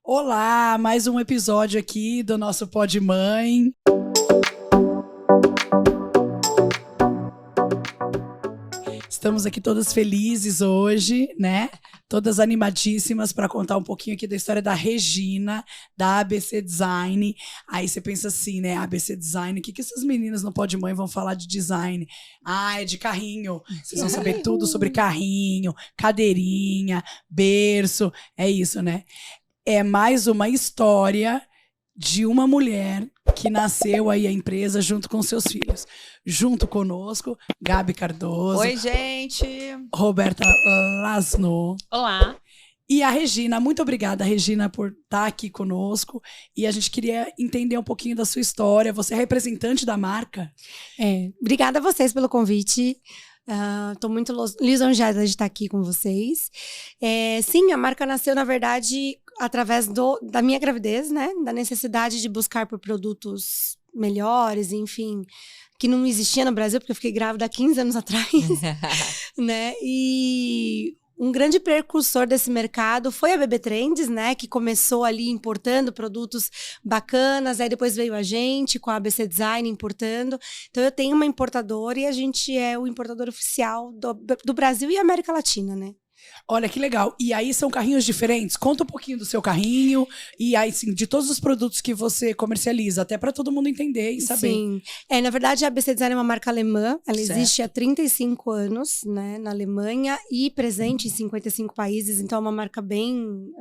Olá, mais um episódio aqui do nosso Pod Mãe. Estamos aqui todas felizes hoje, né? Todas animadíssimas para contar um pouquinho aqui da história da Regina, da ABC Design. Aí você pensa assim, né? ABC Design, o que essas meninas no Pod Mãe vão falar de design? Ah, é de carrinho. Vocês vão saber tudo sobre carrinho, cadeirinha, berço. É isso, né? É mais uma história de uma mulher que nasceu aí a empresa junto com seus filhos. Junto conosco, Gabi Cardoso. Oi, gente! Roberta Lasno. Olá. E a Regina. Muito obrigada, Regina, por estar aqui conosco. E a gente queria entender um pouquinho da sua história. Você é representante da marca? Obrigada a vocês pelo convite. Estou muito lisonjeada de estar aqui com vocês. Sim, a marca nasceu, na verdade, através da minha gravidez, né? Da necessidade de buscar por produtos melhores, enfim, que não existia no Brasil, porque eu fiquei grávida há 15 anos atrás, né? E um grande precursor desse mercado foi a BB Trends, né? Que começou ali importando produtos bacanas, aí depois veio a gente com a ABC Design importando. Então eu tenho uma importadora e a gente é o importador oficial do Brasil e América Latina, né? Olha, que legal. E aí são carrinhos diferentes? Conta um pouquinho do seu carrinho e aí, sim, de todos os produtos que você comercializa, até para todo mundo entender e saber. Sim. Na verdade, a ABC Design é uma marca alemã. Ela existe há 35 anos, né, na Alemanha e presente em 55 países. Então, é uma marca bem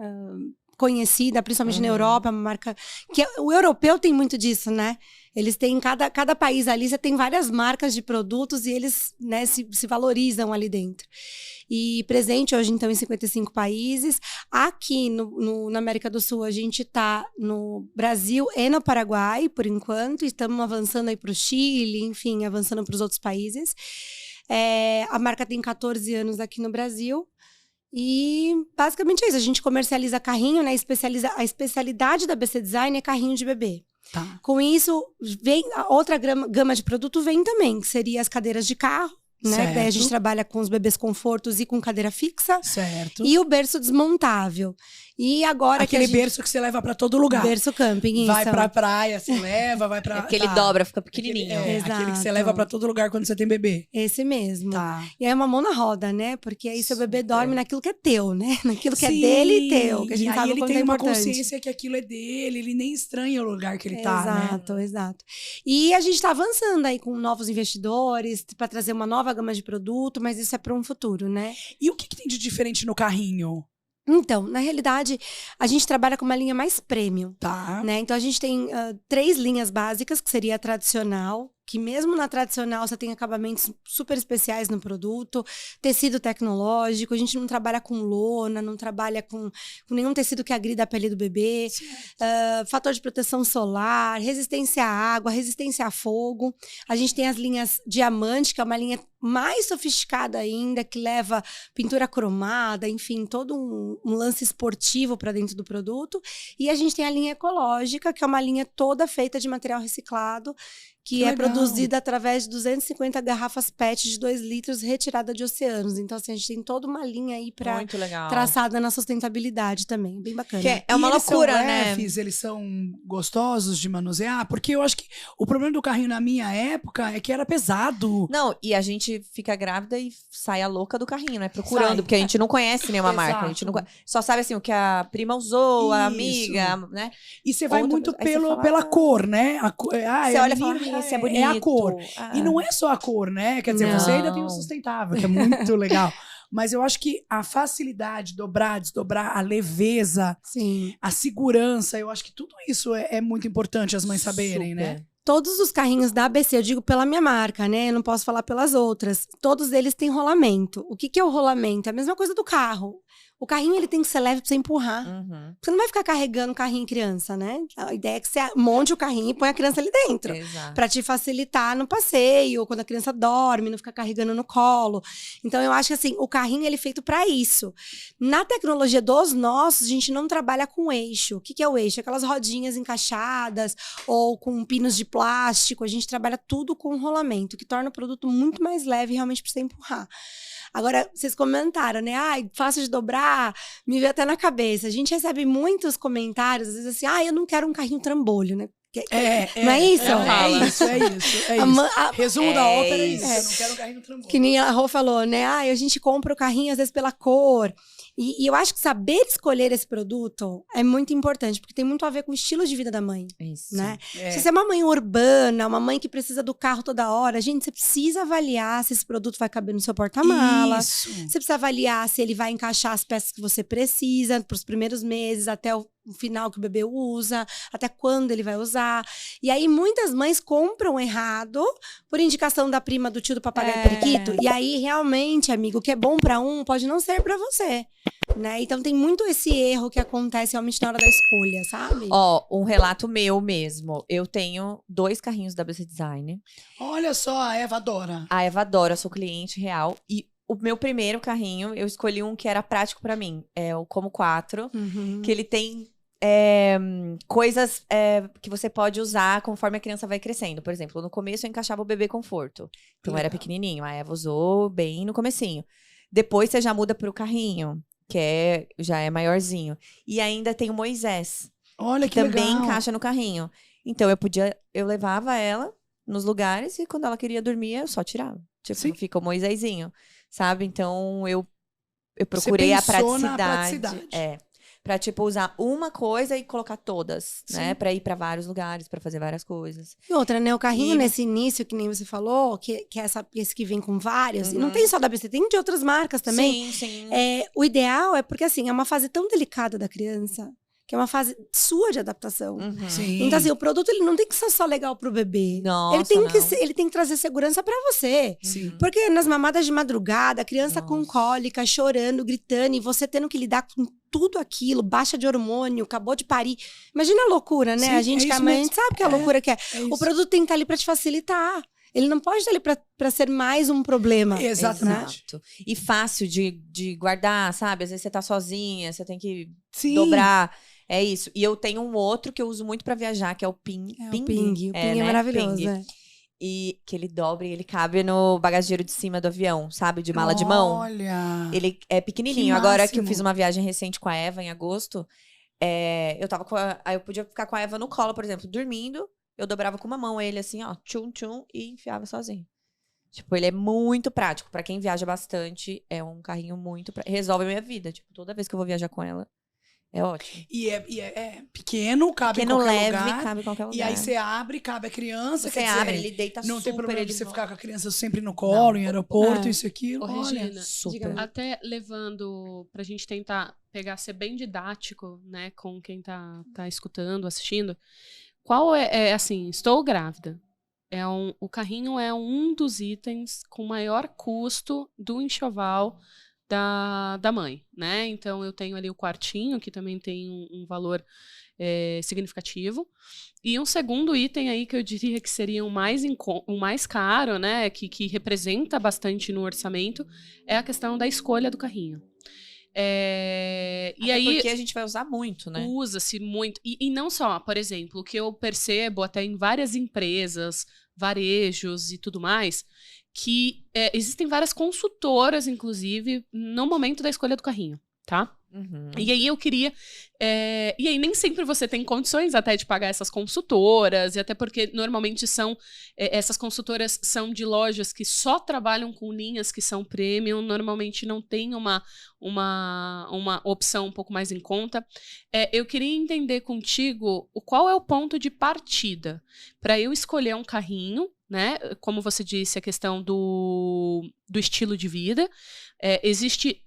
conhecida, principalmente na Europa. É uma marca que o europeu tem muito disso, né? Eles têm, cada país ali, você tem várias marcas de produtos e eles, né, se valorizam ali dentro. E presente hoje, então, em 55 países. Aqui na América do Sul, a gente está no Brasil e no Paraguai, por enquanto. E estamos avançando aí para o Chile, enfim, avançando para os outros países. A marca tem 14 anos aqui no Brasil. E basicamente é isso. A gente comercializa carrinho, né? A especialidade da ABC Design é carrinho de bebê. Tá. Com isso, vem a outra gama de produto vem também, que seria as cadeiras de carro, né? Daí a gente trabalha com os bebês confortos e com cadeira fixa. Certo. E o berço desmontável. E agora aquele berço que você leva pra todo lugar. Berço camping, isso. Vai pra praia, você leva, vai pra... Aquele dobra, fica pequenininho. Aquele que você leva pra todo lugar quando você tem bebê. Esse mesmo. Tá. E é uma mão na roda, né? Porque aí seu bebê dorme naquilo que é teu, né? Naquilo que é dele e teu. Que a gente e sabe aí ele quanto tem é uma importante. consciência que aquilo é dele, ele nem estranha o lugar que ele tá, né? Exato, exato. E a gente tá avançando aí com novos investidores para trazer uma nova gama de produto, mas isso é para um futuro, né? E o que tem de diferente no carrinho? Então, na realidade, a gente trabalha com uma linha mais premium. Tá. Né? Então, a gente tem 3 linhas básicas, que seria a tradicional, que mesmo na tradicional você tem acabamentos super especiais no produto, tecido tecnológico, a gente não trabalha com lona, não trabalha com nenhum tecido que agrida a pele do bebê, fator de proteção solar, resistência à água, resistência a fogo. A gente tem as linhas diamante, que é uma linha mais sofisticada ainda, que leva pintura cromada, enfim, todo um lance esportivo para dentro do produto. E a gente tem a linha ecológica, que é uma linha toda feita de material reciclado, que é produzida através de 250 garrafas PET de 2 litros retirada de oceanos. Então, assim, a gente tem toda uma linha aí traçada na sustentabilidade também. Bem bacana. Que é uma loucura, são né? leves, eles são gostosos de manusear? Porque eu acho que o problema do carrinho na minha época é que era pesado. Não, e a gente fica grávida e sai a louca do carrinho, né? Procurando, porque a gente não conhece nenhuma marca. A gente não só sabe, assim, o que a prima usou, a amiga, né? E você vai muito pela cor, né? Você olha e fala, esse é bonito. É a cor. E não é só a cor, né? Quer dizer, você ainda tem o sustentável, que é muito legal. Mas eu acho que a facilidade, dobrar, desdobrar, a leveza, sim, a segurança, eu acho que tudo isso é muito importante as mães saberem, né? Todos os carrinhos da ABC, eu digo pela minha marca, né? Eu não posso falar pelas outras. Todos eles têm rolamento. O que é o rolamento? É a mesma coisa do carro. O carrinho, ele tem que ser leve pra você empurrar. Você não vai ficar carregando o carrinho em criança, né? A ideia é que você monte o carrinho e põe a criança ali dentro. Exato. Pra te facilitar no passeio, ou quando a criança dorme, não ficar carregando no colo. Então, eu acho que, assim, o carrinho, ele é feito pra isso. Na tecnologia dos nossos, a gente não trabalha com eixo. O que é o eixo? Aquelas rodinhas encaixadas, ou com pinos de plástico. A gente trabalha tudo com rolamento, que torna o produto muito mais leve, realmente, pra você empurrar. Agora, vocês comentaram, né? Ai, fácil de dobrar, me veio até na cabeça. A gente recebe muitos comentários, às vezes assim, eu não quero um carrinho trambolho, né? Não é isso? É isso. Resumo da ópera é isso. Eu não quero um carrinho trambolho. Que nem a Rô falou, né? A gente compra o carrinho, às vezes, pela cor. E eu acho que saber escolher esse produto é muito importante, porque tem muito a ver com o estilo de vida da mãe. Isso. Né? Se você é uma mãe urbana, uma mãe que precisa do carro toda hora, gente, você precisa avaliar se esse produto vai caber no seu porta-mala. Você precisa avaliar se ele vai encaixar as peças que você precisa para os primeiros meses, até o final que o bebê usa, até quando ele vai usar. E aí, muitas mães compram errado por indicação da prima, do tio, do papagaio periquito. E aí, realmente, amigo, o que é bom para um pode não ser para você. Né? Então tem muito esse erro que acontece realmente na hora da escolha, sabe? Um relato meu mesmo. Eu tenho 2 carrinhos da ABC Design. Olha só, a Eva adora. A Eva adora, eu sou cliente real. E o meu primeiro carrinho, eu escolhi um que era prático pra mim. É o Como 4, que ele tem coisas que você pode usar conforme a criança vai crescendo. Por exemplo, no começo eu encaixava o bebê conforto. Então era pequenininho, a Eva usou bem no comecinho. Depois você já muda pro carrinho, que já é maiorzinho. E ainda tem o Moisés. Olha que também legal. Encaixa no carrinho. Então eu levava ela nos lugares e quando ela queria dormir, eu só tirava. Tipo, fica o Moisésinho, sabe? Então eu procurei a praticidade. Pra, tipo, usar uma coisa e colocar todas, né? Pra ir pra vários lugares, pra fazer várias coisas. E outra, né? O carrinho nesse início, que nem você falou, que é esse que vem com vários. E não tem só da ABC, tem de outras marcas também. Sim. O ideal é porque, assim, é uma fase tão delicada da criança, que é uma fase sua de adaptação. Então, assim, o produto ele não tem que ser só legal pro bebê. Nossa, ele tem que trazer segurança pra você. Porque nas mamadas de madrugada, a criança com cólica, chorando, gritando, e você tendo que lidar com tudo aquilo, baixa de hormônio, acabou de parir. Imagina a loucura, né? A gente sabe que a loucura que é. O produto tem que estar ali pra te facilitar. Ele não pode estar ali pra ser mais um problema. Exatamente. Exato. E fácil de guardar, sabe? Às vezes você tá sozinha, você tem que dobrar. É isso. E eu tenho um outro que eu uso muito pra viajar, que é o Ping. O Ping é maravilhoso. Ping. E que ele dobra e ele cabe no bagageiro de cima do avião, sabe? De mala de mão. Olha! Ele é pequenininho. Agora que eu fiz uma viagem recente com a Eva, em agosto, eu tava aí eu podia ficar com a Eva no colo, por exemplo, dormindo. Eu dobrava com uma mão ele assim, ó, tchum, e enfiava sozinho. Tipo, ele é muito prático. Pra quem viaja bastante, é um carrinho muito resolve a minha vida. Tipo, toda vez que eu vou viajar com ela, é ótimo. E é pequeno, cabe em qualquer lugar. Cabe em qualquer lugar. E aí você abre, cabe a criança. Você abre, ele deita não super. Não tem problema de você ficar com a criança sempre no colo, em aeroporto, isso e aquilo. Regina, super. Até levando pra gente tentar ser bem didático, né, com quem tá escutando, assistindo. Qual assim, estou grávida. O carrinho é um dos itens com maior custo do enxoval da mãe, né? Então, eu tenho ali o quartinho, que também tem um valor significativo. E um segundo item aí que eu diria que seria o mais caro, né? Que representa bastante no orçamento, é a questão da escolha do carrinho. E aí, porque a gente vai usar muito, né? Usa-se muito. E não só, por exemplo, o que eu percebo até em várias empresas, varejos e tudo mais, que existem várias consultoras, inclusive, no momento da escolha do carrinho, tá? E aí eu queria... e aí nem sempre você tem condições até de pagar essas consultoras, e até porque normalmente essas consultoras são de lojas que só trabalham com linhas que são premium, normalmente não tem uma opção um pouco mais em conta. Eu queria entender contigo qual é o ponto de partida para eu escolher um carrinho, né? Como você disse, a questão do estilo de vida. Existe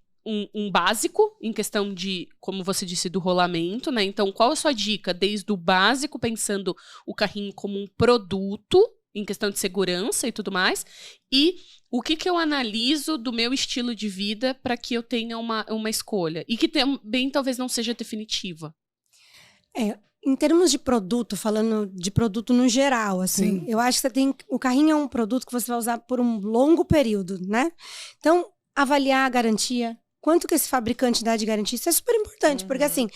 um básico em questão de, como você disse, do rolamento, né? Então, qual a sua dica desde o básico, pensando o carrinho como um produto, em questão de segurança e tudo mais, e o que eu analiso do meu estilo de vida para que eu tenha uma escolha? E que também talvez não seja definitiva. Em termos de produto, falando de produto no geral, assim, eu acho que o carrinho é um produto que você vai usar por um longo período, né? Então, avaliar a garantia, quanto que esse fabricante dá de garantia, isso é super importante, porque assim,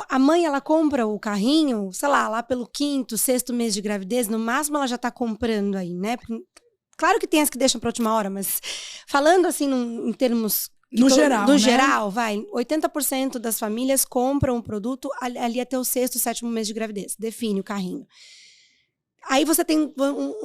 a mãe, ela compra o carrinho, sei lá pelo 5º, 6º mês de gravidez, no máximo ela já tá comprando aí, né? Claro que tem as que deixam pra última hora, mas falando assim em termos... No geral, no né? geral, 80% das famílias compram um produto ali até o 6º, 7º mês de gravidez. Define o carrinho. Aí você tem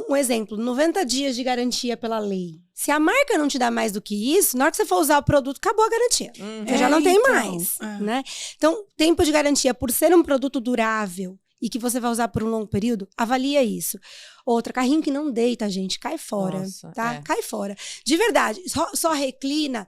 um exemplo, 90 dias de garantia pela lei. Se a marca não te dá mais do que isso, na hora que você for usar o produto, acabou a garantia. Você já não tem mais, né? Então, tempo de garantia, por ser um produto durável e que você vai usar por um longo período, avalia isso. Outra, carrinho que não deita, gente, cai fora, tá? Cai fora. De verdade, só reclina...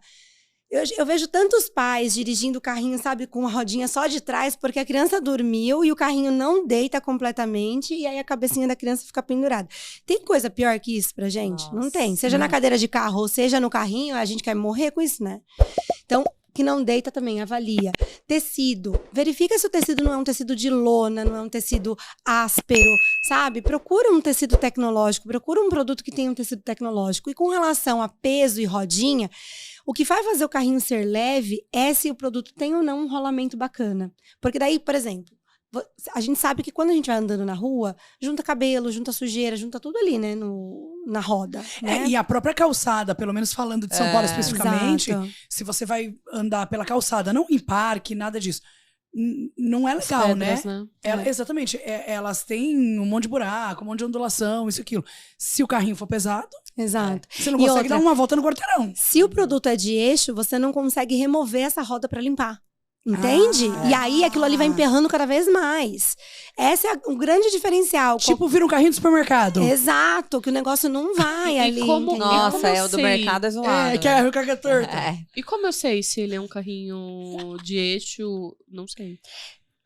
Eu vejo tantos pais dirigindo o carrinho, sabe, com a rodinha só de trás, porque a criança dormiu e o carrinho não deita completamente e aí a cabecinha da criança fica pendurada. Tem coisa pior que isso pra gente? Nossa, não tem. Seja na cadeira de carro ou seja no carrinho, a gente quer morrer com isso, né? Então, que não deita também, avalia. Tecido. Verifica se o tecido não é um tecido de lona, não é um tecido áspero, sabe? Procura um tecido tecnológico, procura um produto que tenha um tecido tecnológico. E com relação a peso e rodinha, o que vai fazer o carrinho ser leve é se o produto tem ou não um rolamento bacana. Porque daí, por exemplo, a gente sabe que quando a gente vai andando na rua, junta cabelo, junta sujeira, junta tudo ali, né, na roda. Né? E a própria calçada, pelo menos falando de São Paulo especificamente, exato. se você vai andar pela calçada, não em parque, nada disso, não é legal, pedras, né? Exatamente. Elas têm um monte de buraco, um monte de ondulação, isso e aquilo. Se o carrinho for pesado, Exato. você não consegue dar uma volta no quarteirão. Se o produto é de eixo, você não consegue remover essa roda para limpar. Entende? E aí aquilo ali vai emperrando cada vez mais. Esse é o grande diferencial. Tipo, vira um carrinho do supermercado. Exato, que o negócio não vai ali. como- entendeu? Nossa, como eu o do sei? mercado é zoado. Que é o carga torta. E como eu sei se ele é um carrinho de eixo? Não sei.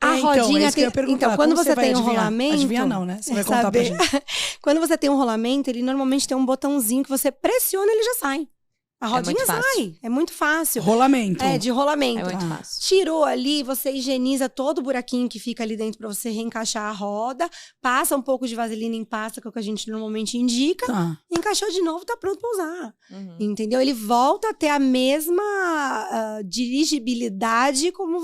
A rodinha isso que eu ia perguntar. Então, quando Como você vai tem um adivinhar? rolamento... Adivinhar não, né? Você vai contar pra gente. Quando você tem um rolamento, ele normalmente tem um botãozinho que você pressiona e ele já sai. A rodinha muito fácil. sai. É muito fácil. Rolamento. De rolamento. É muito fácil. Tirou ali, você higieniza todo o buraquinho que fica ali dentro pra você reencaixar a roda. Passa um pouco de vaselina em pasta, que é o que a gente normalmente indica. Tá. Encaixou de novo, tá pronto pra usar. Uhum. Entendeu? Ele volta a ter a mesma dirigibilidade como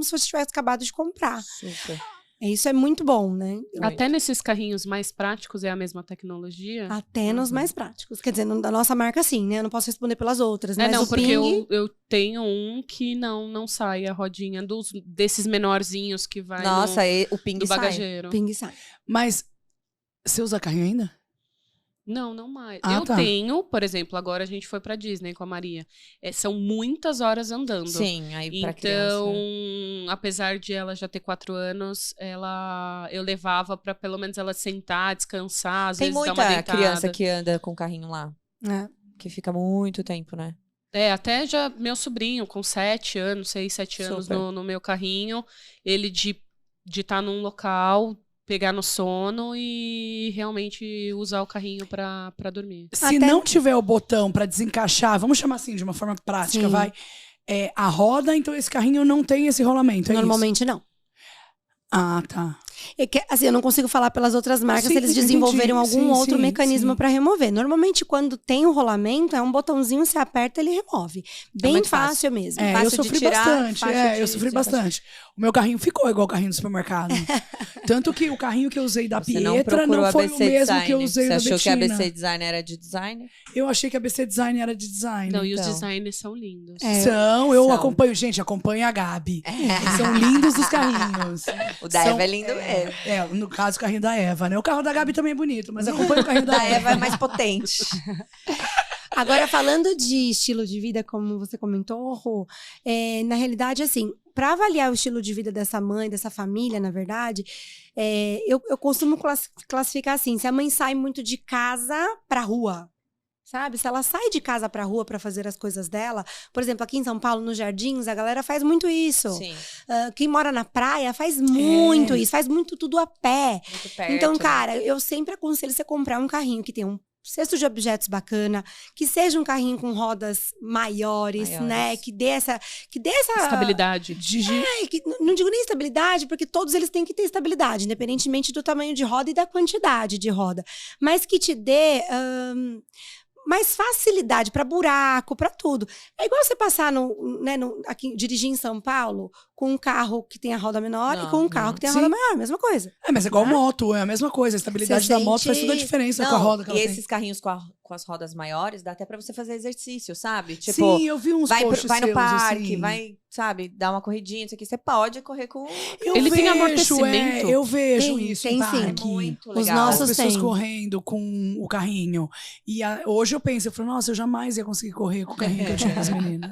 se você tivesse acabado de comprar. Super. Isso é muito bom, né? Até nesses carrinhos mais práticos é a mesma tecnologia? Até nos mais práticos. Quer dizer, da nossa marca, sim, né? Eu não posso responder pelas outras. Mas não, o porque Ping... eu tenho um que não sai a rodinha desses menorzinhos que vai Nossa, o Ping do sai. bagageiro. Ping sai. Mas você usa carrinho ainda? Não mais. Ah, eu tá. tenho, por exemplo, agora a gente foi pra Disney com a Maria. São muitas horas andando. Sim, aí pra Então, criança. apesar de ela já ter 4 anos, eu levava pra pelo menos ela sentar, descansar, às Tem vezes dar uma muita deitada. criança que anda com carrinho lá. É. Que fica muito tempo, né? Até já meu sobrinho com 7 anos, 6, 7 anos Super. no meu carrinho, ele de estar num local, pegar no sono e realmente usar o carrinho pra dormir. Se Até- não tiver o botão pra desencaixar, vamos chamar assim de uma forma prática, Sim. vai. A roda, então esse carrinho não tem esse rolamento, é Normalmente não. isso? Ah, tá. Assim, eu não consigo falar pelas outras marcas Sim, se eles entendi. desenvolveram algum Sim, outro sim, mecanismo sim. para remover. Normalmente, quando tem o rolamento, é um botãozinho, você aperta, ele remove. Bem muito fácil mesmo. Eu Fácil de sofri tirar, bastante. fácil Eu de sofri tirar. bastante. O meu carrinho ficou igual o carrinho do supermercado. Tanto que o carrinho que eu usei da Você não Pietra procurou não foi ABC o mesmo Design. que eu usei Você da achou que a Bettina. ABC Design era de design? Eu achei que a ABC Design era de design. Não, e os Então. designers são lindos. Eu São. acompanho. Gente, acompanho a Gabi. Eles são lindos os carrinhos. O da São- Eva é lindo mesmo. No caso, o carrinho da Eva, né? O carro da Gabi também é bonito, mas acompanho o carrinho da Da Eva é mais potente. Agora, falando de estilo de vida, como você comentou, Rô, na realidade, assim, para avaliar o estilo de vida dessa mãe, dessa família, na verdade, eu costumo classificar assim, se a mãe sai muito de casa pra rua, sabe? Se ela sai de casa pra rua pra fazer as coisas dela, por exemplo, aqui em São Paulo, nos Jardins, a galera faz muito isso. Sim, Quem mora na praia faz muito isso, faz muito tudo a pé. muito perto. Então, né? cara, eu sempre aconselho você comprar um carrinho que tenha um cesto de objetos bacana, que seja um carrinho com rodas maiores, né? Que dê essa Estabilidade. não digo nem estabilidade, porque todos eles têm que ter estabilidade, independentemente do tamanho de roda e da quantidade de roda. Mas que te dê mais facilidade para buraco, para tudo. É igual você passar aqui, dirigir em São Paulo com um carro que tem a roda menor e com um carro que tem a roda maior, mesma coisa. Mas é igual moto, é a mesma coisa. A estabilidade da moto faz toda a diferença com a roda que ela e tem. esses carrinhos com as rodas maiores, dá até pra você fazer exercício, sabe? Tipo, Sim, eu vi uns vai posts no seus, parque, assim. vai, sabe, dar uma corridinha, isso aqui. Você pode correr com... Ele tem amortecimento? Eu vejo Tem, isso tem em sim. parque. Muito Os legal. nossos As pessoas têm. correndo com o carrinho. E hoje eu penso, eu falo, nossa, eu jamais ia conseguir correr com o carrinho que eu tinha com as meninas.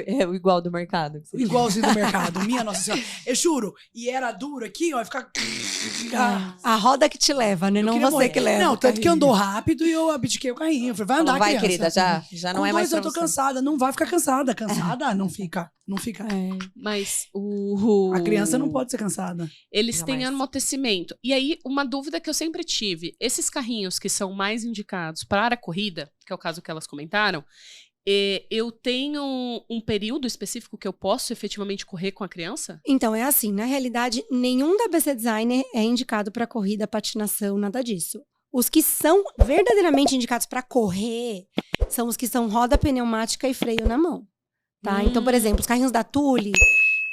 É o igual do mercado. Igualzinho do mercado. Minha nossa senhora. Eu juro. E era duro aqui, ó. Ficar... A roda que te leva, né? Eu Não queria você morrer. que leva. Não, o tanto que carrinho. andou rápido e eu abdiquei o carrinho. Eu falei, vai andar, Vai, criança. querida, já não Com é mais dois eu pra tô você. cansada. Não vai ficar cansada. Cansada não fica. Não fica. Mas A criança não pode ser cansada. Eles têm Jamais. amortecimento. E aí, uma dúvida que eu sempre tive: esses carrinhos que são mais indicados para a corrida, que é o caso que elas comentaram, eu tenho um período específico que eu posso efetivamente correr com a criança? Então, é assim, na realidade, nenhum da BC Designer é indicado para corrida, patinação, nada disso. Os que são verdadeiramente indicados para correr são os que são roda pneumática e freio na mão, tá? Então, por exemplo, os carrinhos da Thule,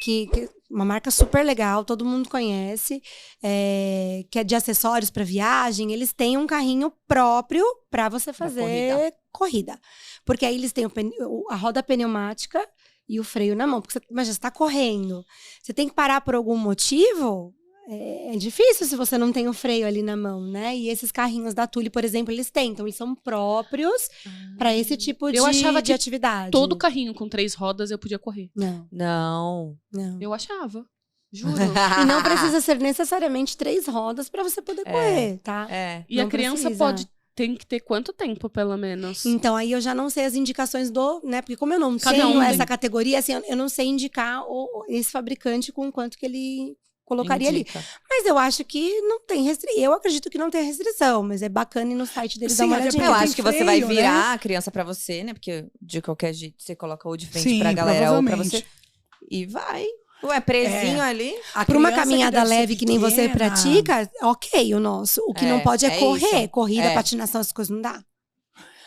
que uma marca super legal, todo mundo conhece, que é de acessórios para viagem, eles têm um carrinho próprio para você fazer corrida. Porque aí eles têm a roda pneumática e o freio na mão. Porque você, imagina, você está correndo. Você tem que parar por algum motivo. É difícil se você não tem o freio ali na mão, né? E esses carrinhos da Thule, por exemplo, eles têm. Então, eles são próprios para esse tipo Eu achava de que atividade. Todo carrinho com 3 rodas eu podia correr. Não. Eu achava. Juro. E não precisa ser necessariamente 3 rodas para você poder correr, tá? E Não a criança precisa. tem que ter quanto tempo, pelo menos? Então, aí eu já não sei as indicações né? Porque como eu não Cada tenho um tem. essa categoria, assim, eu não sei indicar esse fabricante com quanto que ele colocaria ali. Mas eu acho que não tem restrição. Eu acredito que não tem restrição, mas é bacana ir no site deles Sim, dar uma até olhadinha. Eu tem acho que você vai freio, virar a criança pra você, né? Porque de qualquer jeito você coloca ou de frente Sim, pra galera ou pra provavelmente. você. E vai. Ué, presinho ali. Por uma criança caminhada deve ser leve que nem você pequena. pratica, ok o nosso. O que não pode é correr. isso. Corrida, patinação, essas coisas não dá.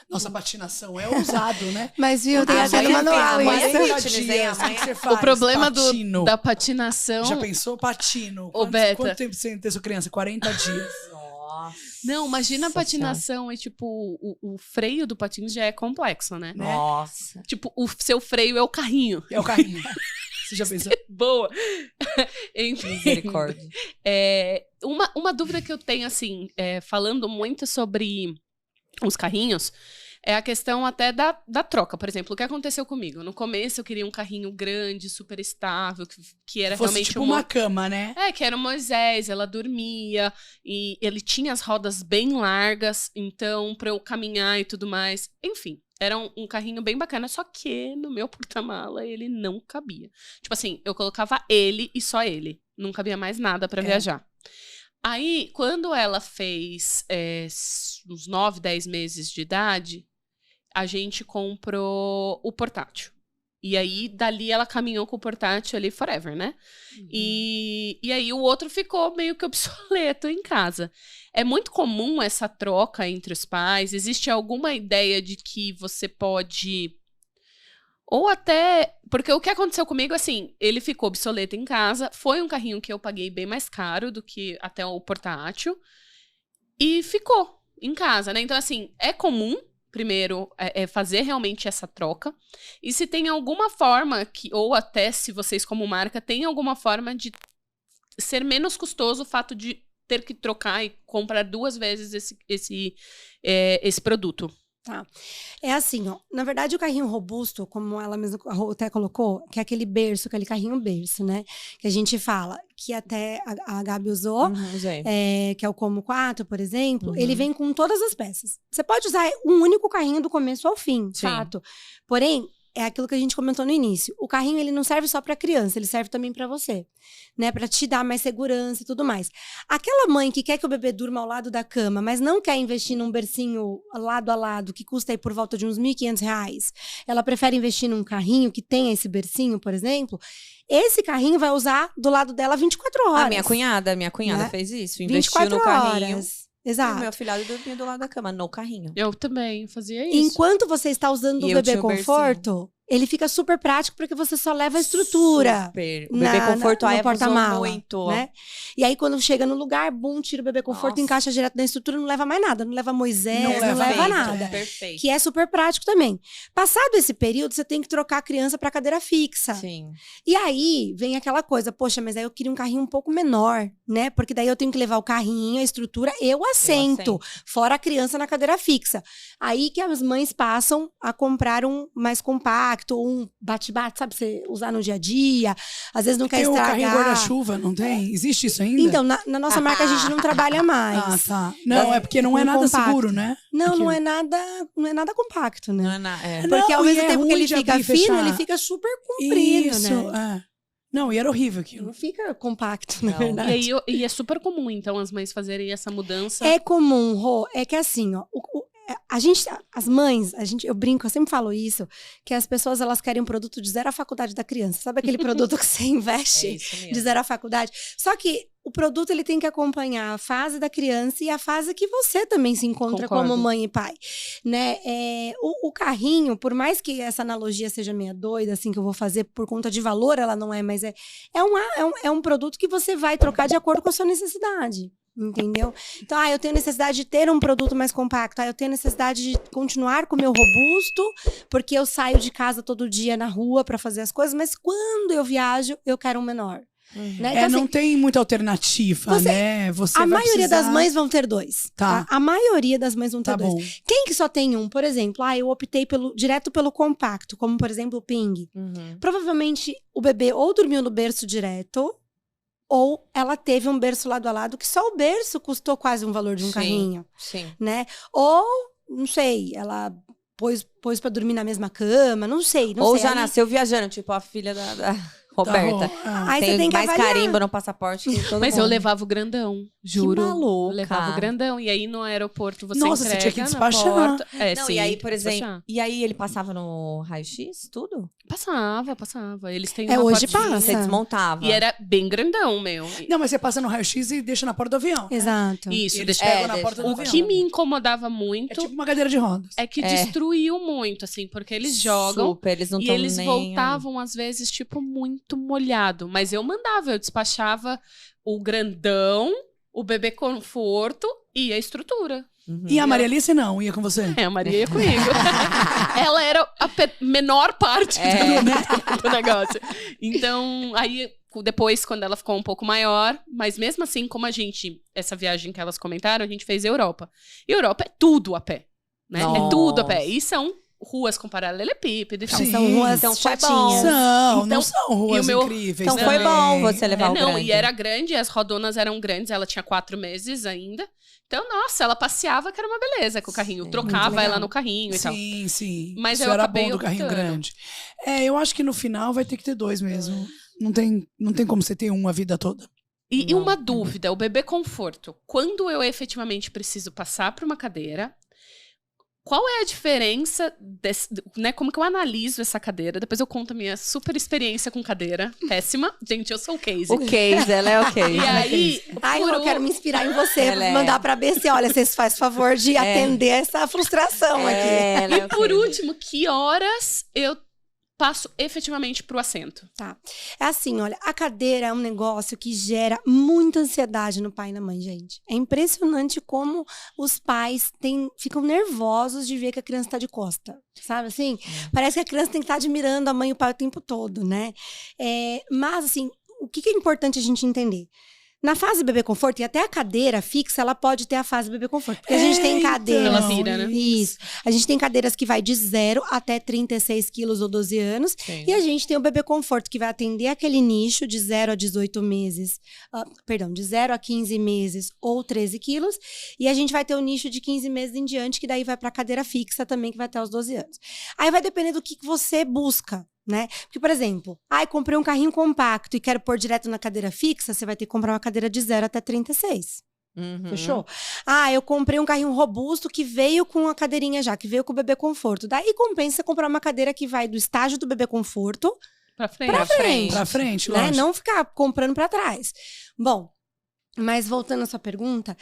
Nossa, patinação é ousado, né? Mas viu, tem até no amanhã manual tem, amanhã isso. tem. 40 dias, o que você faz? O problema Patino. da patinação... Já pensou? Patino. Beta. Quanto tempo você tem sua criança? 40 dias. Nossa. Não, imagina a Nossa patinação e, tipo, o freio do patins já é complexo, né? Nossa. Tipo, o seu freio é o carrinho. É o carrinho. Você já pensou? Boa! Enfim. Misericórdia. Uma dúvida que eu tenho, assim, falando muito sobre os carrinhos, é a questão até da troca. Por exemplo, o que aconteceu comigo? No começo eu queria um carrinho grande, super estável, que era Fosse realmente tipo uma cama, né? que era o Moisés, ela dormia, e ele tinha as rodas bem largas, então, pra eu caminhar e tudo mais. Enfim, era um carrinho bem bacana, só que no meu porta-mala ele não cabia. Tipo assim, eu colocava ele e só ele. Não cabia mais nada pra viajar. Aí, quando ela fez uns 9, 10 meses de idade, a gente comprou o portátil. E aí, dali, ela caminhou com o portátil ali forever, né? E aí, o outro ficou meio que obsoleto em casa. É muito comum essa troca entre os pais? Existe alguma ideia de que você pode... Ou até... Porque o que aconteceu comigo, assim, ele ficou obsoleto em casa. Foi um carrinho que eu paguei bem mais caro do que até o portátil. E ficou em casa, né? Então, assim, é comum, primeiro, fazer realmente essa troca. E se tem alguma forma, ou até se vocês como marca, tem alguma forma de ser menos custoso o fato de ter que trocar e comprar 2 vezes esse produto. Tá. É assim, ó. Na verdade, o carrinho robusto, como ela mesma até colocou, que é aquele berço, aquele carrinho berço, né? Que a gente fala, que até a Gabi usou, que é o Como 4, por exemplo, ele vem com todas as peças. Você pode usar um único carrinho do começo ao fim, fato. Porém, é aquilo que a gente comentou no início. O carrinho, ele não serve só para criança, ele serve também para você, né? Para te dar mais segurança e tudo mais. Aquela mãe que quer que o bebê durma ao lado da cama, mas não quer investir num bercinho lado a lado, que custa aí por volta de uns R$1.500, ela prefere investir num carrinho que tenha esse bercinho, por exemplo. Esse carrinho vai usar do lado dela 24 horas. A minha cunhada né? fez isso. Investiu 24 no carrinho. horas. Exato. O meu afilhado dormia do lado da cama, no carrinho. Eu também fazia isso. Enquanto você está usando o bebê conforto, ele fica super prático porque você só leva a estrutura. Super. O bebê conforto no usou porta-mala, muito. né? E aí, quando chega no lugar, tira o bebê conforto, Nossa. encaixa direto na estrutura, não leva mais nada. Não leva Moisés, Não não leva leva nada. nada. Perfeito. Que é super prático também. Passado esse período, você tem que trocar a criança pra cadeira fixa. Sim. E aí, vem aquela coisa, poxa, mas aí eu queria um carrinho um pouco menor, né? Porque daí eu tenho que levar o carrinho, a estrutura e o assento. Fora a criança na cadeira fixa. Aí que as mães passam a comprar um mais compacto, um bate-bate, sabe? Você usar no dia a dia. Às vezes não quer Tem o estragar. carrinho guarda-chuva, não tem? Existe isso ainda? Então, na nossa marca a gente não trabalha mais. tá. Não, é porque não é um nada compacto. seguro, né? Não, Aquilo. não é nada compacto, né? Não é nada. Porque ao Não, e mesmo é tempo que ruim ele de fica abrir e fino, fechar. ele fica super comprido, Isso, né? Não, e era horrível aquilo. Não fica compacto, na Não. verdade. E é super comum, então, as mães fazerem essa mudança. É comum, Rô, é que assim, ó, a gente, as mães, eu brinco, eu sempre falo isso, que as pessoas, elas querem um produto de zero à faculdade da criança. Sabe aquele produto que você É investe isso mesmo. de zero à faculdade? Só que o produto, ele tem que acompanhar a fase da criança e a fase que você também se encontra Concordo. como mãe e pai, né? O carrinho, por mais que essa analogia seja meio doida, assim, que eu vou fazer por conta de valor, ela não é, mas é um produto que você vai trocar de acordo com a sua necessidade. Entendeu? Então, eu tenho necessidade de ter um produto mais compacto. Eu tenho necessidade de continuar com o meu robusto, porque eu saio de casa todo dia na rua para fazer as coisas, mas quando eu viajo, eu quero um menor. Né? Então, não assim, tem muita alternativa, né? Você a vai maioria precisar... das mães vão ter dois. Tá. A maioria das mães vão ter Tá dois. bom. Quem que só tem um? Por exemplo, eu optei direto pelo compacto, como por exemplo o Ping. Uhum. Provavelmente o bebê ou dormiu no berço direto, ou ela teve um berço lado a lado, que só o berço custou quase um valor de um Sim. carrinho, Sim. né? Ou, não sei, ela pôs pra dormir na mesma cama, não sei. Ou sei. já Aí- nasceu viajando, tipo a filha da Roberta. Aí você tem que mais avaliar. carimbo no passaporte que todo Mas mundo. eu levava o grandão, juro. maluca. Eu levava o grandão. E aí no aeroporto você Nossa, você entrega tinha que na despachar. porta. Não, sim, e aí, por exemplo, despachar. e aí ele passava no raio-x, tudo? Passava. Eles têm É, uma hoje portinha. passa. Você desmontava. E era bem grandão, meu. Não, mas você passa no raio-x e deixa na porta do avião. Exato. Isso, Eles deixa... pegam É, na deixa porta do na O avião. que me incomodava É muito tipo uma cadeira de rodas. é que destruiu muito, assim, porque eles jogam Super, eles não e tão eles nem voltavam, às vezes, tipo, muito molhado. Mas eu mandava, eu despachava o grandão, o bebê conforto e a estrutura. Uhum. E a Maria Alice não, ia com você? É, a Maria ia comigo. Ela era a menor parte do negócio. Então, aí, depois, quando ela ficou um pouco maior, mas mesmo assim, como essa viagem que elas comentaram, a gente fez Europa. E Europa é tudo a pé, né? Nossa. É tudo a pé. E são ruas com paralelepípedo e tal. Sim. São ruas Então foi chatinhas. bom. Não Então, são ruas e o meu- incríveis. Então foi também. bom você levar o Não, grande. e era grande, as rodonas eram grandes, ela tinha 4 meses ainda. Então, nossa, ela passeava que era uma beleza com o carrinho. Sim, Trocava muito legal. ela no carrinho e tal. Sim. Mas Isso eu era acabei bom do carrinho optando. grande. Eu acho que no final vai ter que ter dois mesmo. Não tem como você ter um a vida toda. E Não. uma dúvida, o bebê conforto. Quando eu efetivamente preciso passar para uma cadeira, qual é a diferença, né? Como que eu analiso essa cadeira? Depois eu conto a minha super experiência com cadeira. Péssima. Gente, eu sou o case. O case, ela é o case. E aí, Eu quero me inspirar em você, Ela é- mandar pra BC. Olha, vocês fazem favor de atender essa frustração aqui. Ela é o por case. último, que horas eu passo efetivamente pro assento? É assim, olha, a cadeira é um negócio que gera muita ansiedade no pai e na mãe, gente. É impressionante como os pais ficam nervosos de ver que a criança tá de costa. Sabe assim? Parece que a criança tem que estar admirando a mãe e o pai o tempo todo, né? Mas, assim, o que é importante a gente entender? Na fase bebê conforto, e até a cadeira fixa, ela pode ter a fase bebê conforto. Porque a gente tem cadeiras. Ela vira, né? Isso. A gente tem cadeiras que vai de 0 até 36 quilos ou 12 anos. Sim. E a gente tem o bebê conforto, que vai atender aquele nicho de 0 a 18 meses. De 0 a 15 meses ou 13 quilos. E a gente vai ter o nicho de 15 meses em diante, que daí vai pra cadeira fixa também, que vai até os 12 anos. Aí vai depender do que você busca. Né? Porque, por exemplo, comprei um carrinho compacto e quero pôr direto na cadeira fixa, você vai ter que comprar uma cadeira de 0 até 36. Uhum. Fechou? Eu comprei um carrinho robusto que veio com a cadeirinha já, que veio com o bebê conforto. Daí compensa você comprar uma cadeira que vai do estágio do bebê conforto Pra frente. Pra frente, né? lógico. Não ficar comprando pra trás. Bom, mas voltando à sua pergunta,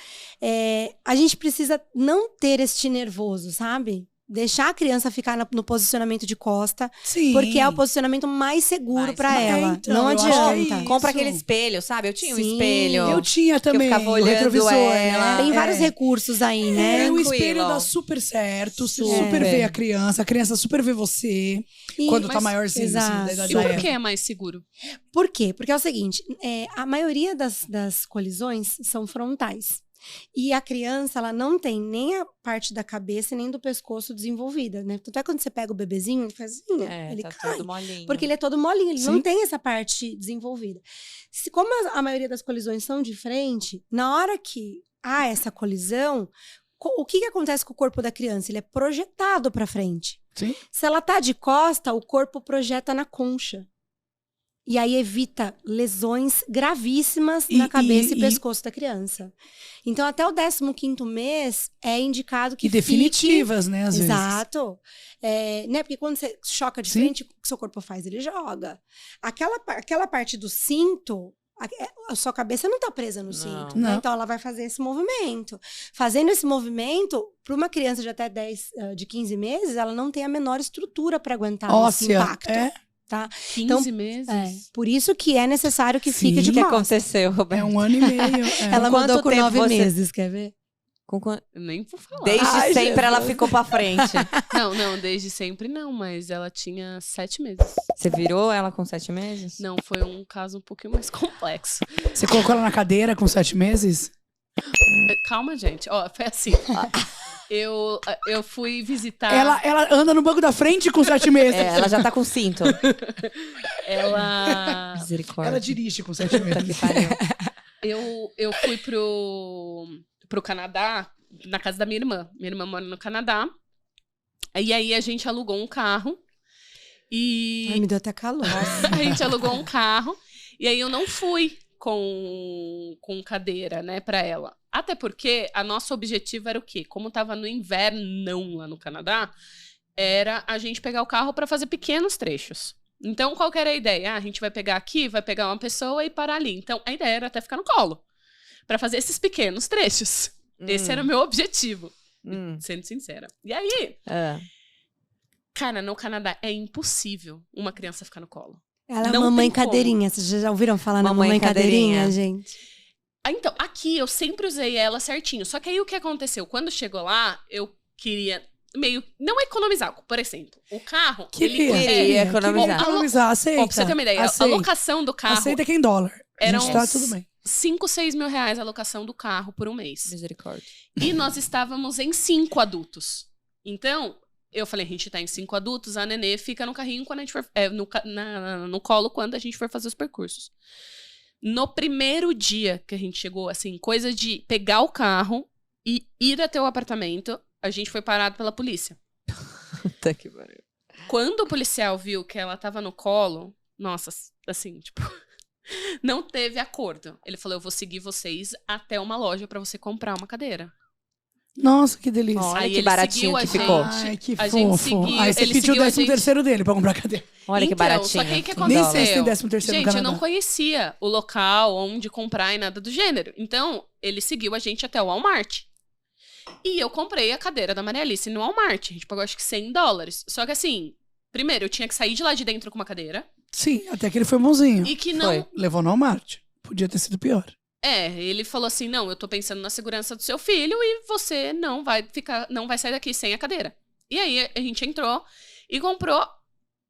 a gente precisa não ter este nervoso, sabe? deixar a criança ficar no posicionamento de costa, Sim. porque é o posicionamento mais seguro pra ela. então, não eu acho que é adianta. isso. Compra aquele espelho, sabe? Eu tinha um Sim. espelho. Eu tinha também, ficava o olhando retrovisor, ela. né? Tem vários recursos aí, né? O Tranquilo. espelho dá super certo, você Super. super vê a criança super vê você. E- Quando tá Mas- maiorzinho, assim, Exato. da idade E da por Eva. que é mais seguro? Por quê? Porque é o seguinte, a maioria das colisões são frontais. E a criança, ela não tem nem a parte da cabeça nem do pescoço desenvolvida, né? Tanto é quando você pega o bebezinho, ele faz assim, né? Ele tá cai. tudo molinho. Porque ele é todo molinho, ele Sim. não tem essa parte desenvolvida. Como a maioria das colisões são de frente, na hora que há essa colisão, o que acontece com o corpo da criança? Ele é projetado para frente. Sim. Se ela tá de costa, o corpo projeta na concha. E aí evita lesões gravíssimas na cabeça e pescoço da criança. Então, até o 15º mês, é indicado que E definitivas, né, às vezes. Exato. Né? Porque quando você choca de Sim. frente, o que seu corpo faz? Ele joga. Aquela parte do cinto, a sua cabeça não tá presa no cinto. Né? Não. Então, ela vai fazer esse movimento. Fazendo esse movimento, para uma criança de até 15 meses, ela não tem a menor estrutura para aguentar esse Óssea. impacto. Tá? 15 meses? Por isso que é necessário que Sim. fique de O que costa. aconteceu, Roberto? É 1 ano e meio. Ela Quanto mandou com tempo 9 você- meses, quer ver? Nem vou falar. Desde Ai, sempre ela Jesus. ficou pra frente. Não, desde sempre não, mas ela tinha 7 meses. Você virou ela com 7 meses? Não, foi um caso um pouquinho mais complexo. Você colocou ela na cadeira com 7 meses? Calma, gente. Ó, foi assim. Eu fui visitar. Ela anda no banco da frente com 7 meses. Ela já tá com cinto. Ela. Misericórdia. Ela dirige com 7 Puta que meses. pariu. Eu fui pro Canadá, na casa da minha irmã. Minha irmã mora no Canadá. E aí a gente alugou um carro. E Ai, me deu até calor. a gente alugou um carro. E aí eu não fui com cadeira, né, pra ela. Até porque a nosso objetivo era o quê? Como tava no invernão lá no Canadá, era a gente pegar o carro pra fazer pequenos trechos. Então, qual que era a ideia? A gente vai pegar aqui, vai pegar uma pessoa e parar ali. Então, a ideia era até ficar no colo. Pra fazer esses pequenos trechos. Esse era o meu objetivo. Sendo sincera. E aí, cara, no Canadá é impossível uma criança ficar no colo. Ela é Não mamãe tem como. cadeirinha. Vocês já ouviram falar na Mamãe mamãe cadeirinha, cadeirinha. gente? Ah, então, aqui eu sempre usei ela certinho. Só que aí o que aconteceu? Quando chegou lá, eu queria meio... Não economizar. Por exemplo, o carro... Queria economizar. Economizar, aceita. Ó, pra você ter uma ideia, a Aceita. locação do carro Aceita que é em dólar. Eram A gente tá tudo bem. 5, 6 mil reais a locação do carro por um mês. Misericórdia. E nós estávamos em 5 adultos. Então, eu falei, a gente tá em 5 adultos, a Nenê fica no carrinho quando a gente for... no colo quando a gente for fazer os percursos. No primeiro dia que a gente chegou, assim, coisa de pegar o carro e ir até o apartamento, a gente foi parado pela polícia. Puta que pariu. Quando o policial viu que ela tava no colo, nossa, assim, tipo... Não teve acordo. Ele falou, eu vou seguir vocês até uma loja pra você comprar uma cadeira. Nossa, que delícia. Olha Aí que ele baratinho seguiu a que gente. ficou. Ai, que A gente fofo. seguiu, Aí você ele pediu o seguiu a gente. 13º dele pra comprar a cadeira. Olha que Então, baratinho. só que aí o que Com Nem dólar. sei se tem aconteceu? 13º no Gente, Canadá. eu não conhecia o local onde comprar e nada do gênero. Então, ele seguiu a gente até o Walmart. E eu comprei a cadeira da Maria Alice no Walmart. A gente pagou acho que $100. Só que assim, primeiro, eu tinha que sair de lá de dentro com uma cadeira. Sim, até que ele foi bonzinho. E que não... Foi. Levou no Walmart. Podia ter sido pior. Ele falou assim, não, eu tô pensando na segurança do seu filho e você não vai sair daqui sem a cadeira. E aí, a gente entrou e comprou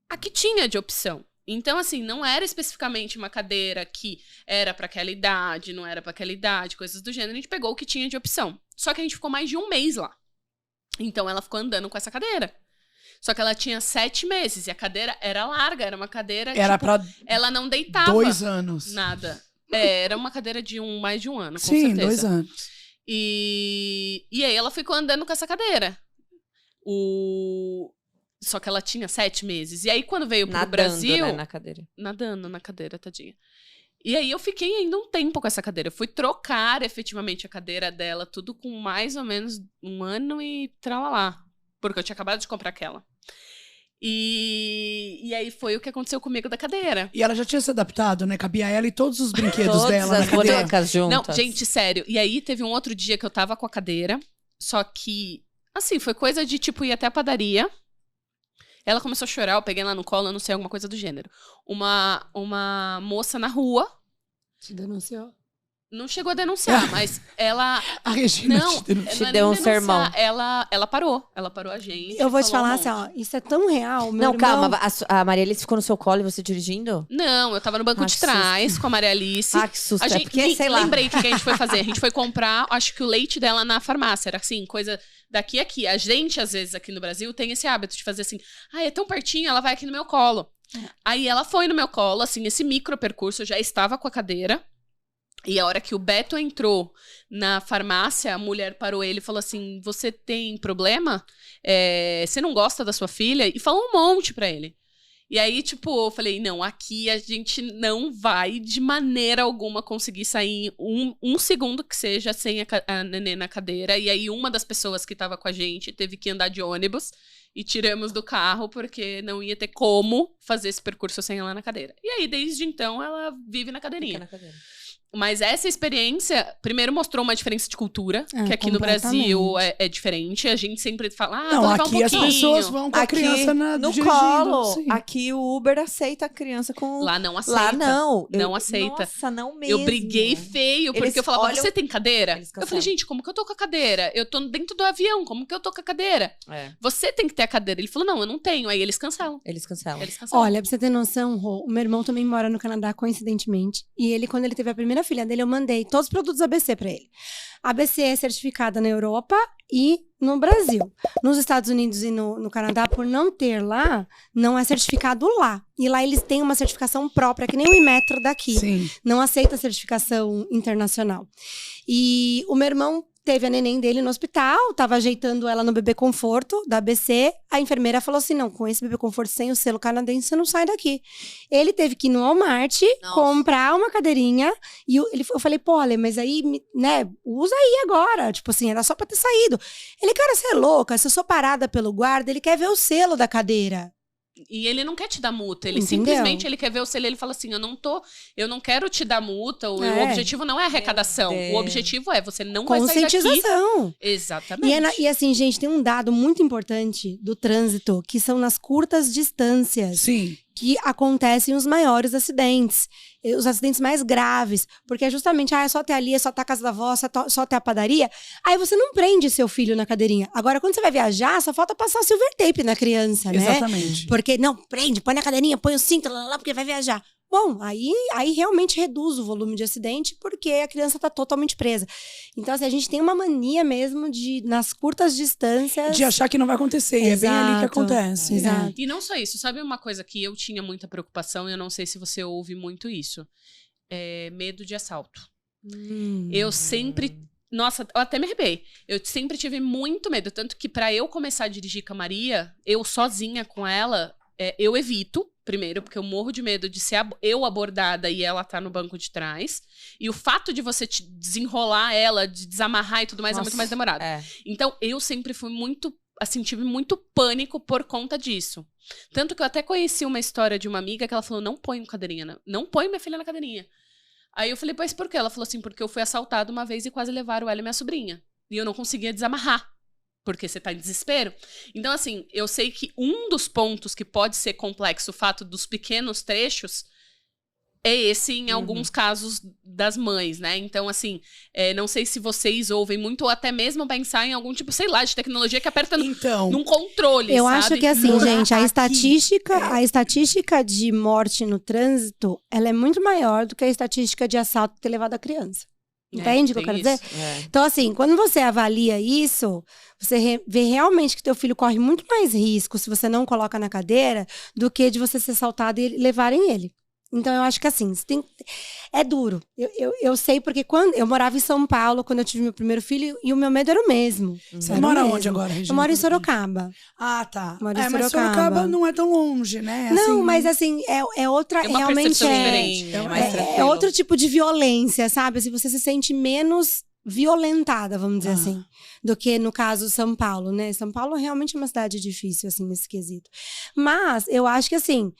a que tinha de opção. Então, assim, não era especificamente uma cadeira que era pra aquela idade, não era pra aquela idade, coisas do gênero. A gente pegou o que tinha de opção. Só que a gente ficou mais de um mês lá. Então, ela ficou andando com essa cadeira. Só que ela tinha 7 meses e a cadeira era larga, era uma cadeira, Era tipo, pra ela não deitava 2 anos. nada. Era uma cadeira de mais de um ano, com Sim, certeza. 2 anos. E aí ela ficou andando com essa cadeira. Só que ela tinha 7 meses. E aí, quando veio pro Nadando, Brasil... né, na cadeira. Nadando na cadeira, tadinha. E aí, eu fiquei ainda um tempo com essa cadeira. Eu fui trocar, efetivamente, a cadeira dela, tudo com mais ou menos 1 ano e tralalá. Porque eu tinha acabado de comprar aquela. E aí, foi o que aconteceu comigo da cadeira. E ela já tinha se adaptado, né? Cabia ela e todos os brinquedos Todas dela na as cadeira. bonecas juntas. Não, gente, sério. E aí, teve um outro dia que eu tava com a cadeira, só que Assim, foi coisa de, tipo, ir até a padaria. Ela começou a chorar, eu peguei ela no colo, eu não sei, alguma coisa do gênero. Uma moça na rua. Te denunciou? Não chegou a denunciar, mas ela... A Regina Não, te denunciou. Te ela deu nem um denunciar, sermão. Ela parou a gente. Eu vou te falou falar um assim, monte. ó, isso é tão real. Meu Não, irmão, calma. A Maria Alice ficou no seu colo e você dirigindo? Não, eu tava no banco Ah, de que trás com a Maria Alice. Ah, que susto. A É gente, porque, sei lá. lembrei o que a gente foi fazer. A gente foi comprar, acho que o leite dela na farmácia. Era assim, coisa daqui a aqui. A gente, às vezes, aqui no Brasil, tem esse hábito de fazer assim. Ah, é tão pertinho, ela vai aqui no meu colo. Aí ela foi no meu colo, assim, esse micro percurso, eu já estava com a cadeira. E a hora que o Beto entrou na farmácia, a mulher parou ele e falou assim, você tem problema? Você não gosta da sua filha? E falou um monte pra ele. E aí, tipo, eu falei, não, aqui a gente não vai de maneira alguma conseguir sair um segundo que seja sem a nenê na cadeira. E aí uma das pessoas que tava com a gente teve que andar de ônibus e tiramos do carro porque não ia ter como fazer esse percurso sem ela na cadeira. E aí, desde então, ela vive na cadeirinha. Fica na cadeira. Mas essa experiência, primeiro mostrou uma diferença de cultura, Ah, que aqui no Brasil completamente. é diferente. A gente sempre fala, Não, vou levar aqui um as pouquinho. pessoas vão com a criança no dirigindo, colo. sim. Aqui o Uber aceita a criança com... Lá não aceita. Lá não. Não aceita. Nossa, não mesmo. Eu briguei feio, porque Eles eu falava, olham- você tem cadeira? Eles Eu falei, cancelam. gente, como que eu tô com a cadeira? Eu tô dentro do avião, como que eu tô com a cadeira? É, Você tem que ter a cadeira. Ele falou, não, eu não tenho. Aí eles cancelam. eles cancelam. Eles cancelam. Olha, pra você ter noção, Rô, o meu irmão também mora no Canadá, coincidentemente. E ele, quando ele teve a primeira filha dele, eu mandei todos os produtos ABC pra ele. A ABC é certificada na Europa e no Brasil. Nos Estados Unidos e no Canadá, por não ter lá, não é certificado lá. E lá eles têm uma certificação própria, que nem o Inmetro daqui. Sim. Não aceita certificação internacional. E o meu irmão teve a neném dele no hospital, tava ajeitando ela no bebê conforto da ABC. A enfermeira falou assim: não, com esse bebê conforto sem o selo canadense, você não sai daqui. Ele teve que ir no Walmart, Nossa. comprar uma cadeirinha. E eu falei, pô, Ale, mas aí, né, usa aí agora. Tipo assim, era só pra ter saído. Ele, cara, você é louca, se eu sou parada pelo guarda, ele quer ver o selo da cadeira. E ele não quer te dar multa, ele Entendeu? simplesmente ele quer ver o selo, ele fala assim, eu não quero te dar multa, o É. objetivo não é arrecadação, Meu o Deus. objetivo é você não vai sair daqui. Conscientização. Exatamente. E assim, gente, tem um dado muito importante do trânsito, que são nas curtas distâncias. Sim. Que acontecem os maiores acidentes, os acidentes mais graves, porque é justamente, é só ter ali, é só ter a casa da avó, só ter a padaria, aí você não prende seu filho na cadeirinha. Agora, quando você vai viajar, só falta passar o silver tape na criança, né? Exatamente. Porque, não, prende, põe na cadeirinha, põe o cinto, lá, porque vai viajar. Bom, aí realmente reduz o volume de acidente, porque a criança tá totalmente presa. Então, assim, a gente tem uma mania mesmo de, nas curtas distâncias... De achar que não vai acontecer. E é bem ali que Exato. acontece. Exato. E não só isso, sabe uma coisa que eu tinha muita preocupação, e eu não sei se você ouve muito isso, é medo de assalto. Eu sempre... Nossa, eu até me arrepiei. Eu sempre tive muito medo, tanto que pra eu começar a dirigir com a Maria, eu sozinha com ela, eu evito, primeiro, porque eu morro de medo de ser eu abordada e ela tá no banco de trás. E o fato de você desenrolar ela, de desamarrar e tudo mais, é muito mais demorado. É. Então, eu sempre fui muito, assim, tive muito pânico por conta disso. Tanto que eu até conheci uma história de uma amiga que ela falou, não põe cadeirinha, não põe minha filha na cadeirinha. Aí eu falei, pois por quê? Ela falou assim, porque eu fui assaltada uma vez e quase levaram ela e minha sobrinha. E eu não conseguia desamarrar. Porque você tá em desespero. Então, assim, eu sei que um dos pontos que pode ser complexo, o fato dos pequenos trechos, é esse em alguns casos das mães, né? Então, assim, não sei se vocês ouvem muito, ou até mesmo pensar em algum tipo, sei lá, de tecnologia que aperta Então, num controle, Eu sabe? acho que assim, Não, gente, a aqui, estatística de morte no trânsito, ela é muito maior do que a estatística de assalto ter levado a criança. Entende o que eu tem quero isso. dizer? É. Então, assim, quando você avalia isso, você vê realmente que teu filho corre muito mais risco se você não coloca na cadeira do que de você ser assaltado e levarem ele. Então, eu acho que assim, você tem... é duro. Eu sei porque quando eu morava em São Paulo, quando eu tive meu primeiro filho, e o meu medo era o mesmo. você Era o mora mesmo. onde agora, Regina? Eu moro em Sorocaba. Ah, tá. Moro em Mas Sorocaba. Sorocaba não é tão longe, né? Não, Assim, mas assim, é outra, É uma realmente percepção é... diferente, é mais É tranquilo. outro tipo de violência, sabe? Se você se sente menos violentada, vamos dizer assim, do que no caso São Paulo, né? São Paulo realmente é uma cidade difícil, assim, nesse quesito. Mas eu acho que, assim,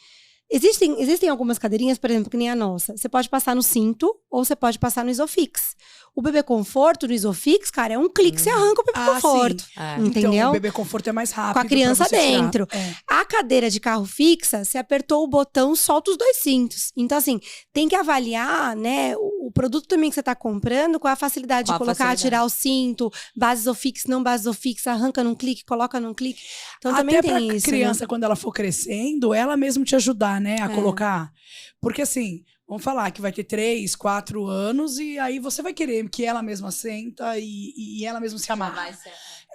Existem algumas cadeirinhas, por exemplo, que nem a nossa. Você pode passar no cinto ou você pode passar no Isofix. O bebê conforto no Isofix, cara, é um clique, você arranca o bebê conforto. Entendeu? Então, o bebê conforto é mais rápido. Com a criança pra você dentro. tirar. A cadeira de carro fixa, você apertou o botão, solta os 2 cintos. Então, assim, tem que avaliar, né, o produto também que você tá comprando, com a facilidade de colocar, tirar o cinto, base Isofix, não base Isofix, arranca num clique, coloca num clique. Então, também Até tem pra isso. criança, né? quando ela for crescendo, ela mesmo te ajudar, né, a colocar. Porque assim, vamos falar que vai ter 3, 4 anos e aí você vai querer que ela mesma senta e ela mesma se amarra.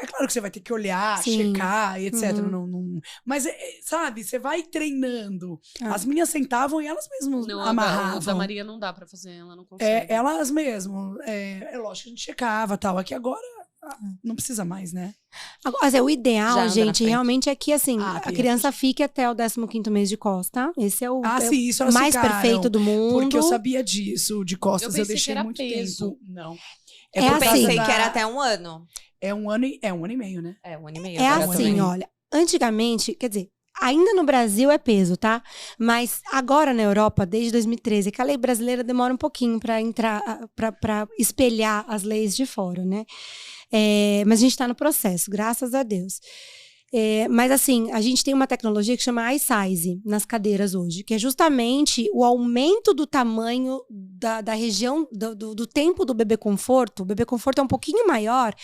É claro que você vai ter que olhar, checar e etc. Mas, sabe, você vai treinando. As meninas sentavam e elas mesmas amarravam. O da Maria não dá pra fazer, ela não consegue. Elas mesmo. É lógico que a gente checava e tal. Aqui agora não precisa mais, né? Agora, o ideal, gente, frente. realmente é que, assim, a criança fique até o 15º mês de costa. Esse é o sim, isso elas mais ficaram, perfeito do mundo. Porque eu sabia disso, de costas. Eu pensei que deixei era muito peso. tempo. Não. É Eu assim. pensei que era até 1 ano. É um ano e meio, né? É, 1 ano e meio. É agora assim, também. olha. Antigamente, quer dizer, ainda no Brasil é peso, tá? Mas agora na Europa, desde 2013, que a lei brasileira demora um pouquinho pra entrar, pra espelhar as leis de fora, né? Mas a gente tá no processo, graças a Deus. Mas assim, a gente tem uma tecnologia que chama iSize nas cadeiras hoje, que é justamente o aumento do tamanho da região, do tempo do bebê conforto. O bebê conforto é um pouquinho maior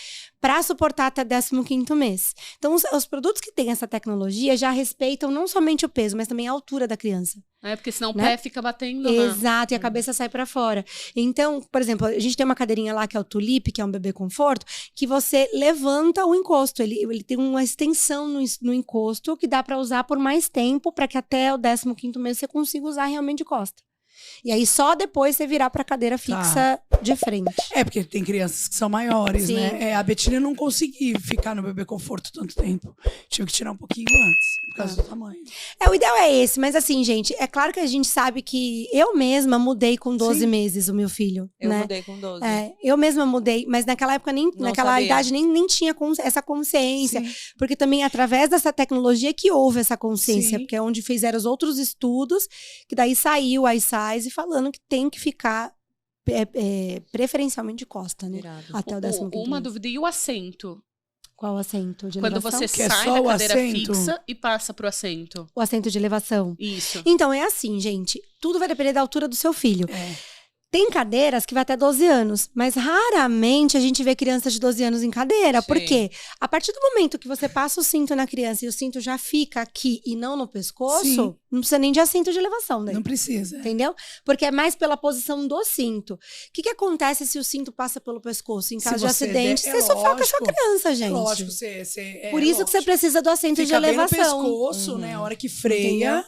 para suportar até 15º mês. Então, os produtos que têm essa tecnologia já respeitam não somente o peso, mas também a altura da criança. Porque senão o né? pé fica batendo. Exato, e a cabeça sai para fora. Então, por exemplo, a gente tem uma cadeirinha lá que é o Tulip, que é um bebê conforto, que você levanta o encosto. Ele tem uma extensão no encosto que dá para usar por mais tempo, para que até o 15º mês você consiga usar realmente de costa. E aí, só depois você virar pra cadeira fixa de frente. Porque tem crianças que são maiores, Sim. né? A Betina não conseguia ficar no bebê conforto tanto tempo. Tive que tirar um pouquinho antes, por causa do tamanho. O ideal é esse, mas assim, gente, é claro que a gente sabe que eu mesma mudei com 12 meses o meu filho, Eu né? mudei com 12. Eu mesma mudei, mas naquela época, naquela sabia. idade, nem tinha essa consciência. Sim. Porque também, através dessa tecnologia que houve essa consciência, Sim. porque é onde fizeram os outros estudos, que daí saiu a iSize falando que tem que ficar preferencialmente de costa, né? Irado. Até o 15º Uma mês. dúvida, e o assento? Qual assento de Quando elevação? você Que é sai só da o cadeira assento? fixa e passa pro assento. O assento de elevação. Isso. Então, é assim, gente. Tudo vai depender da altura do seu filho. É. Tem cadeiras que vai até 12 anos, mas raramente a gente vê crianças de 12 anos em cadeira. Sim. Por quê? A partir do momento que você passa o cinto na criança e o cinto já fica aqui e não no pescoço, Sim. não precisa nem de assento de elevação daí. Não precisa. Entendeu? Porque é mais pela posição do cinto. O que acontece se o cinto passa pelo pescoço? Em Se caso de você acidente, der- você sufoca a sua lógico. criança, gente. Lógico, Por isso que você precisa do assento de Fica bem no elevação. pescoço, né? A hora que freia,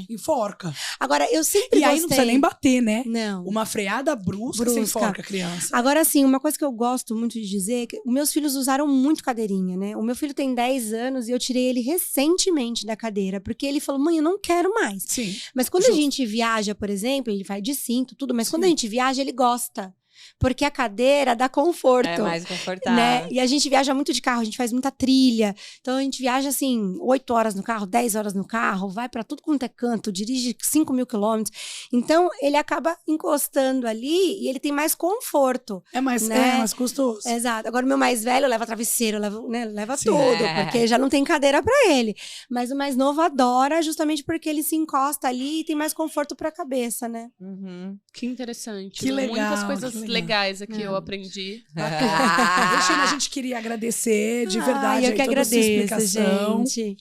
enforca. Agora, eu sempre E aí gostei... não precisa nem bater, né? Não. Uma freada brusca, você enforca a criança. Agora, assim, uma coisa que eu gosto muito de dizer é que os meus filhos usaram muito cadeirinha, né? O meu filho tem 10 anos e eu tirei ele recentemente da cadeira, porque ele falou, mãe, eu não quero mais. Sim. Mas quando Justo. a gente viaja, por exemplo, ele vai de cinto, tudo, mas quando a gente viaja, ele gosta. Porque a cadeira dá conforto. É mais confortável. Né? E a gente viaja muito de carro, a gente faz muita trilha. Então a gente viaja assim, 8 horas no carro, 10 horas no carro, vai pra tudo quanto é canto, dirige 5.000 quilômetros. Então ele acaba encostando ali e ele tem mais conforto. É mais custoso. Exato. Agora o meu mais velho leva travesseiro, leva Sim. tudo, porque já não tem cadeira pra ele. Mas o mais novo adora justamente porque ele se encosta ali e tem mais conforto pra cabeça, né? Uhum. Que interessante. Que legal, Muitas coisas que legal. legais aqui eu aprendi. Deixa, a gente queria agradecer de verdade eu que aí toda a sua agradeço, explicação. gente.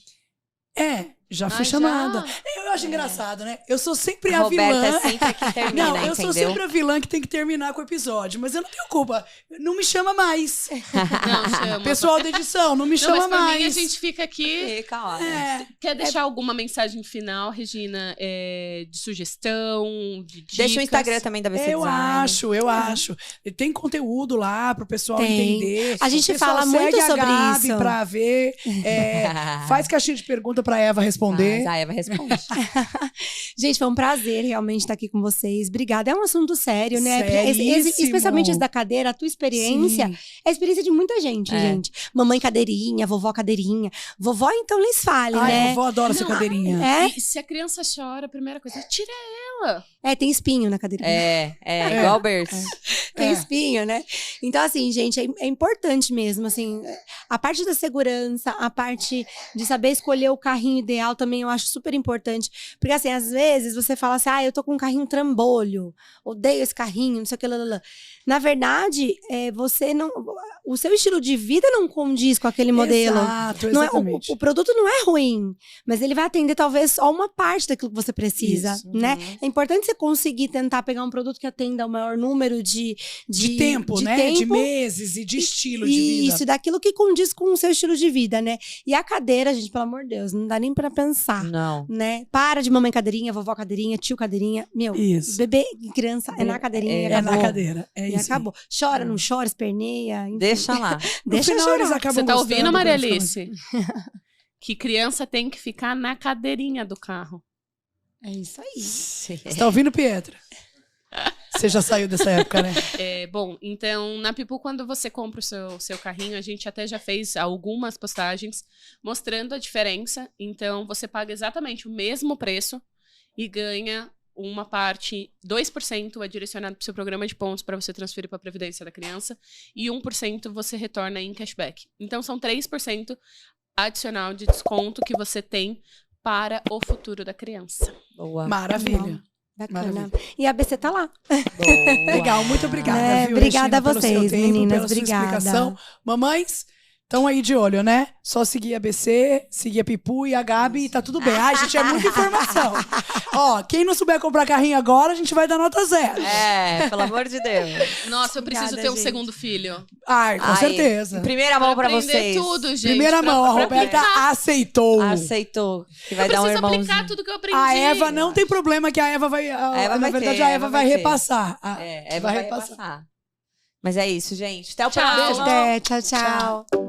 Já fui já? chamada. Eu acho engraçado, né? Eu sou sempre a Roberta vilã. é sempre a que termina, Não, eu sou entendeu? sempre a vilã que tem que terminar com o episódio, mas eu não tenho culpa. Não me chama mais. Não, chama. Pessoal da edição, não me Não, chama mas pra mais. mim a gente fica aqui. Fica, ó. Quer deixar alguma mensagem final, Regina, de sugestão, de dicas? Deixa o Instagram também da BC Eu Design. acho. E tem conteúdo lá pro pessoal Tem. entender. A gente O pessoal fala muito segue a sobre Gabi isso. pra ver. Faz caixinha de pergunta pra Eva responder. Mas a Eva responde. Gente, foi um prazer realmente estar aqui com vocês. Obrigada. É um assunto sério, né? Seríssimo. Especialmente esse da cadeira, a tua experiência Sim. é a experiência de muita gente, gente. Mamãe cadeirinha, vovó cadeirinha. Vovó, então, lhes fale, Ai, né? vovó adora essa cadeirinha. E se a criança chora, a primeira coisa é tira ela. Tem espinho na cadeirinha. Igual o berço. Tem espinho, né? Então, assim, gente, é importante mesmo, assim, a parte da segurança, a parte de saber escolher o carrinho ideal também eu acho super importante. Porque, assim, às vezes você fala assim, eu tô com um carrinho trambolho, odeio esse carrinho, não sei o que, lá. Na verdade, você não... O seu estilo de vida não condiz com aquele modelo. Exato, Não exatamente. o produto não é ruim, mas ele vai atender talvez só uma parte daquilo que você precisa, Isso. né? É importante você conseguir tentar pegar um produto que atenda o maior número de tempo, né? De meses e de estilo de vida. Isso, daquilo que condiz com o seu estilo de vida, né? E a cadeira, gente, pelo amor de Deus, não dá nem pra pensar, Não. né? Para de mamãe cadeirinha, vovó cadeirinha, tio cadeirinha. Meu, Isso. bebê e criança é na cadeirinha. É na cadeira. É E isso. acabou. Chora, não chora, esperneia. Enfim. Deixa lá. No Deixa final, eles chorar. acabam Você tá gostando, ouvindo, Maria praticamente. Alice? Que criança tem que ficar na cadeirinha do carro. É isso aí. Você tá ouvindo, Pietra? Você já saiu dessa época, né? Bom, então, na Pipu, quando você compra o seu carrinho, a gente até já fez algumas postagens mostrando a diferença. Então, você paga exatamente o mesmo preço e ganha uma parte, 2% é direcionado para o seu programa de pontos para você transferir para a Previdência da criança e 1% você retorna em cashback. Então, são 3% adicional de desconto que você tem para o futuro da criança. Boa. Maravilha. Bacana. Maravilha. E a BC tá lá. Boa. Legal, muito obrigada, viu, Obrigada a Regina, pelo seu vocês, tempo, meninas. pela sua Obrigada. explicação. Mamães, estão aí de olho, né? Só seguir a BC, seguir a Pipu e a Gabi e tá tudo bem. Ai, gente, é muita informação. Ó, quem não souber comprar carrinho agora, a gente vai dar nota 0. Pelo amor de Deus. Nossa, eu preciso Obrigada, ter um gente. segundo filho. Ai, com Ai, certeza. Em primeira mão pra aprender vocês. tudo, gente. Primeira mão, a pra Roberta aplicar. aceitou. Aceitou. Que vai Eu dar um preciso irmãozinho. aplicar tudo que eu aprendi. A Eva não tem problema que a Eva vai... Eva na vai verdade, ter, a Eva vai ter. repassar. Eva vai repassar. Mas é isso, gente. Até o Tchau. próximo. Tchau, tchau.